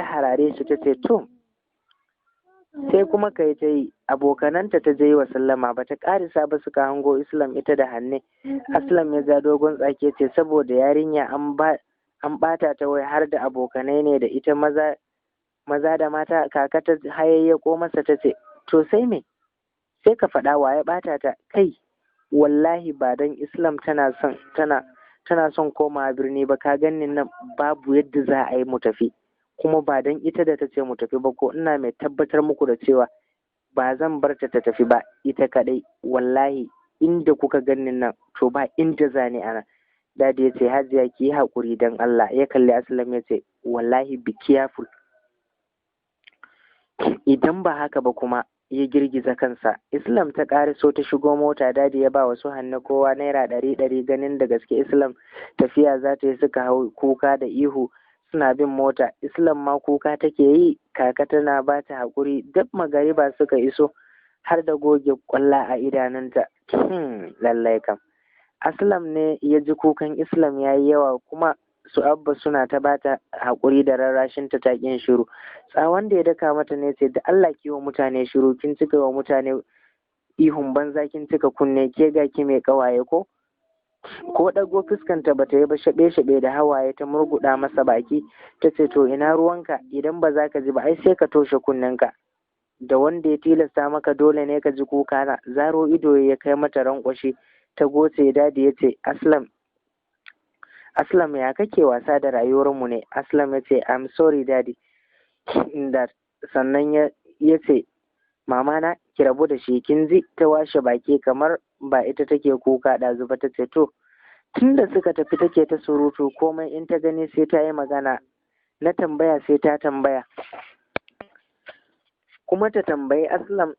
harare shi ta ce to sai kuma kai ta yi. Abokananta ta je wa sallama ba ta karisa ba suka hango Islam ita da Hanne. Aslam ya ja dogon tsake ce saboda yarinya an bata ta wai har da abokanai ne da ita maza da mata. Kaka ta hayayyako masa ta ce to sai me, sai ka faɗa wa ya bata ta. Kai wallahi ba dan Islam tana son komawa birni ba ka ganni nan babu yadda za a yi mu tafi, kuma ba dan ita da ta ce mu tafi ba ko ina mai tabbatar muku da cewa ba zan bar ta tafi ba ita kadai. Wallahi inda kuka ganni nan to ba inda za ni ana. Dadi ya ce Hajiya ki yi haƙuri dan Allah. Ya kalli Aslam ya ce wallahi be careful, idan ba haka ba kuma. Ya girgiza kansa. Islam ta so ta shigo mota. Dadi ya ba wasu Hanne kowa naira 100 ganin da gaske Islam tafiya za ta yi. Suka hau kuka da ihu suna bin mota. Islam ma kuka take yi. Kaka tana ba ta haƙuri. Duk magariba suka iso har da goge ƙwalla a idanunta. Lallai kam Aslam ne ya ji kukan Islam ya yi yawa, kuma su Abba suna ta ba ta haƙuri da rarrashin ta ƙin shiru. Tsawon da ya daka mata ne sai da Allah ki wa mutane shiru, kin cika wa mutane ihun banza, kin cika kunne, ke ga ki mai ƙawaye ko ɗago fuskanta bata yi ba, shaɓe da hawaye ta murguɗa masa baki ta ce to ina ruwanka, idan ba za ka ji ba ai sai ka toshe kunnenka, da wanda ya tilasta maka dole ne ka ji kuka na. Zaro ido ya kai mata rankwashi ta goce. Dadi ya ce Aslam ya kake wasa da rayuwarmu ne? Aslam ya ce I'm sorry daddy. Sannan ya ce mama na ki rabu da shi kin ji. Ta washe baki kamar ba ita take kuka ɗazu ba. Ta ce to tunda suka tafi take ta surutu, komai in ta gani sai ta yi magana, na tambaya sai ta tambaya, kuma ta tambayi Aslam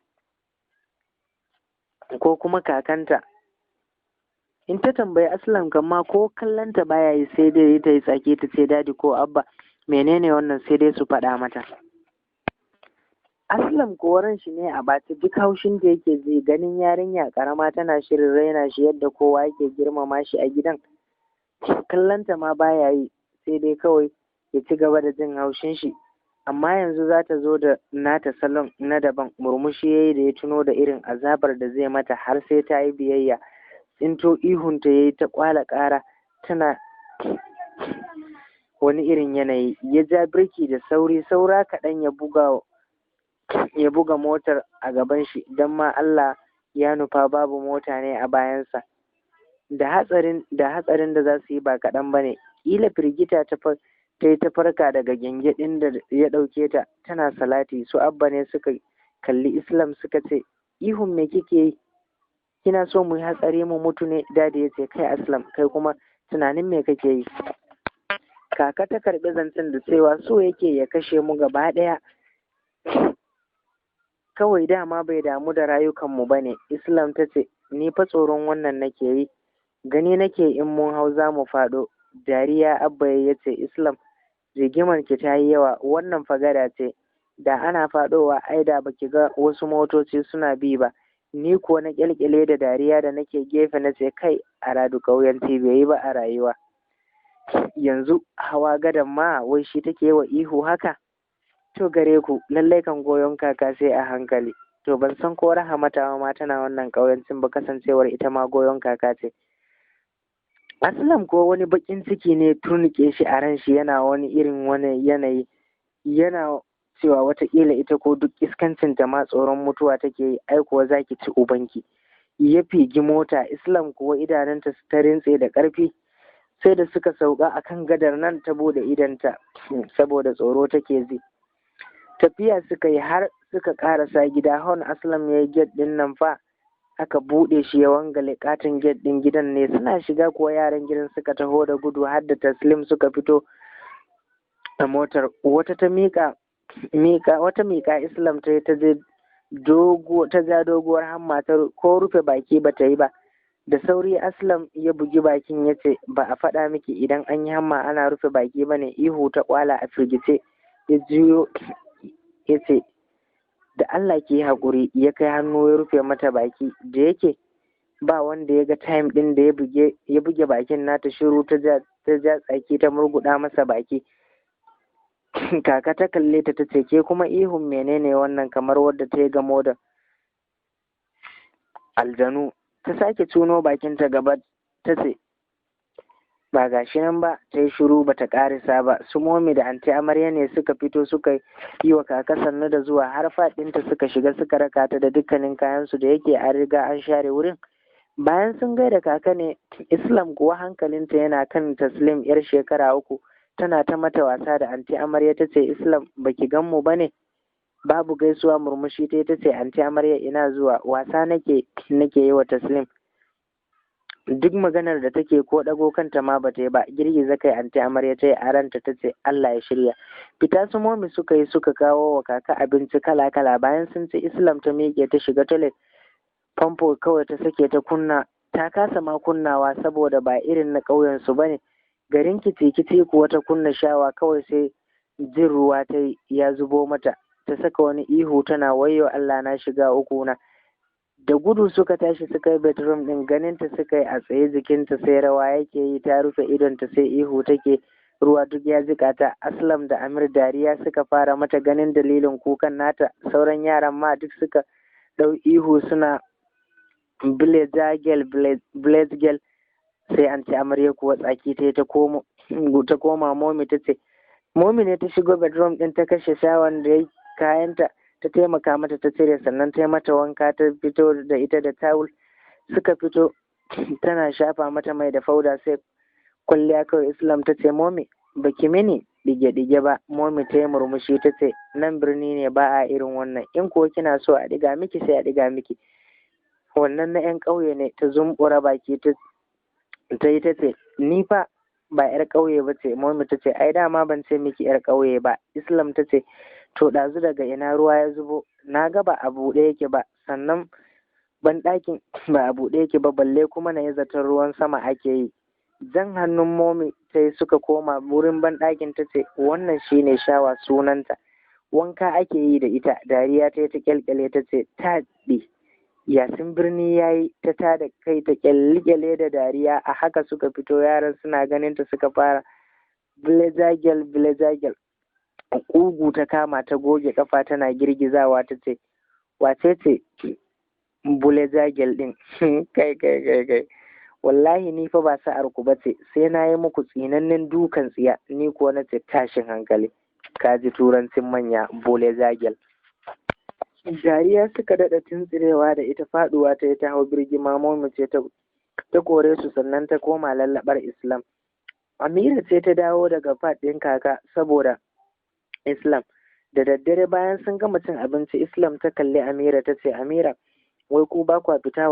ko kuma kakanta. In ta tambayi Aslam kama ko kallonta baya yi, sai dai ta yi tsaki ta ce dadi ko Abba menene wannan, sai dai su faɗa mata. Aslam ko ran shi ne a ɓace, duk haushin da yake ji ganin yarinya karama tana shirin raina shi yadda kowa yake girmama shi a gidan. Kallonta ma baya yi, sai dai kawai ya ci gaba da jin haushin shi. Amma yanzu za ta zo da nata salon na daban. Murmushi ya yi da ya tuno da irin azabar da zai mata har sai ta yi biyayya. Tsinto ihunta ya yi ta kwala ƙara tana wani irin yanayi. Ya ja birki da sauri, saura kaɗan ya buga motar a gaban shi, don ma Allah ya nufa babu mota ne a bayansa. Da hatsarin da za su yi ba kaɗan ba ne. Ƙila firgita ta yi ta farka daga gyangyaɗin da ya ɗauke ta. Tana salati. Su Abba ne suka kalli Islam suka ce ihun me kike yi, kina so mu yi hatsari mu mutu ne? Dadi ya ce kai Aslam, kai kuma tunanin me kake yi? Kaka ta karɓi zancen da cewa so yake ya kashe mu gaba ɗaya, kawai dama bai damu da rayukanmu ba ne. Islam ta ce ni fa tsoron wannan nake yi, gani nake in mun hau za mu faɗo. Dariya Abba ya ce Islam rigimar ki ta yi yawa, wannan fagada ce, da ana faɗowa ai da baki ga wasu motoci suna bi ba. Ni kuwa na kyalkyale da dariya da nake gefe na ce kai a radu ƙauyanci bai yi ba a rayuwa. Yanzu hawa gadan ma wai shi take wa ihu haka? To gare ku lallai kan goyon kaka sai a hankali. To ban san ko Rahamata ma tana wannan ƙauyancin ba, kasancewar ita ma goyon kaka ce. Aslam ko wani bakin ciki ne turnike shi a ran shi, yana wani irin wani yanayi, yana cewa wataƙila ita ko duk iskancinta ma tsoron mutuwa take yi. Ai kuwa za ki ci ubanki. Ya figi mota. Islam kuwa idanunta ta rintse da ƙarfi, sai da suka sauka akan gadar nan ta bude idanta saboda tsoro take ji. Tafiya suka yi har suka karasa gida. Hon Aslam ya yi gate din nan fa aka buɗe shi ya wangale katin gate din gidan ne. Suna shiga kuwa yaran gidan suka taho da gudu, har da Taslim suka fito a motar. Wata miƙa Islam ta ja doguwar hamma ta ko rufe baki ba ta yi ba. Da sauri Aslam ya bugi bakin ya ce ba a faɗa miki idan an yi hamma ana rufe baki ba ne? Ihu ta kwala a firgice. Ya juyo ya ce da Allah ki yi haƙuri. Ya kai hannu ya rufe mata baki. Da yake ba wanda ya ga time ɗin da ya buge bakin nata, shiru ta ja tsaki ta murguɗa masa baki. Kaka ta kalle ta tace ke kuma ihun menene wannan kamar wadda ta yi gamo da aljanu. Ta sake tuno bakinta gaba ta ce ba gashi nan ba. Ta yi shiru ba ta ƙarisa ba. Su momi da anti amarya ne suka fito suka yi wa kaka sannu da zuwa har faɗinta suka shiga suka raka ta da dukkanin kayansu da yake an riga an share wurin. Bayan sun gaida kaka ne, Islam kuwa hankalinta yana kan Taslim yar shekara 3 tana ta mata wasa da anti amarya. Ta ce Islam baki gan mu ba ne? Babu gaisuwa. Murmushi ta ce anti amarya ina zuwa, wasa nake yi wa Taslim. Duk maganar da take ko ɗago kanta ma bata yi ba. Girgiza kai anti amarya ta yi a ranta ta ce Allah ya shirya. Fita su momi suka yi suka kawo wa kaka abinci kala kala. Bayan sun ci Islam ta miƙe ta shiga toilet. Famfo kawai ta sake ta kunna, ta kasa ma kunnawa saboda ba irin na ƙauyen su bane. Garin kici kuwa ta kunna shawa kawai sai jin ruwa ta ya zubo mata. Ta saka wani ihu tana wayyo Allah na shiga uku na. Da gudu suka tashi suka yi bedroom din, ganinta suka yi a tsaye jikinta sai rawa yake yi, ta rufe idonta sai ihu take, ruwa duk ya jika ta. Aslam da Amir dariya suka fara mata ganin dalilin kukan nata. Sauran yaran ma duk suka ɗau ihu suna blaze girl. Sai anti amarya kuwa tsaki ta koma momi ta ce momi ne ta shigo bedroom din ta kashe shawan da kayanta ta taimaka mata ta cire sannan ta yi mata wanka ta fito da ita da tawul suka fito tana shafa mata mai da fauda sai kwalliya kawai. Islam ta ce momi baki mini dige ba. Momi ta yi murmushi ta ce nan birni ne ba a irin wannan, in kuwa kina so a diga miki sai a diga miki, wannan na 'yan ƙauye ne. Ta zumbura baki ta yi ta ce ni fa ba 'yar ƙauye ba ce. Momi ta ce ai dama ban ce miki 'yar ƙauye ba. Islam ta ce to ɗazu daga ina ruwa ya zubo? Na ga ba a buɗe yake ba, sannan ban ɗakin ba a buɗe yake ba, balle kuma na yi zaton ruwan sama ake yi. Jan hannun momi sai suka koma wurin ban ɗakin. Ta ce wannan shine shawa sunanta, wanka ake yi da ita. Dariya ta yi ta kyalkyale ta ce taɗi yasin birni ya yi. Ta tada kai ta kyalkyale da dariya. A haka suka fito, yaran suna ganin ta suka fara bilezagel. Ƙugu ta kama ta goge kafa tana girgizawa ta ce wace ce bulezagel din? kai wallahi ni fa ba sa'ar ku bace, sai na yi muku tsinannen dukan tsiya. Ni kuwa na ce tashin hankali, ka ji turancin manya, bulezagel. Dariya suka daɗa tuntsirewa da ita. Faɗuwa ta yi ta hau birgima. Momi ce ta kore su sannan ta koma lallaɓar Islam. Amira ce ta dawo daga faɗin kaka saboda Islam. Da daddare bayan sun gama cin abinci, Islam ta kalli Amira ta ce Amira wai ku ba kwa fita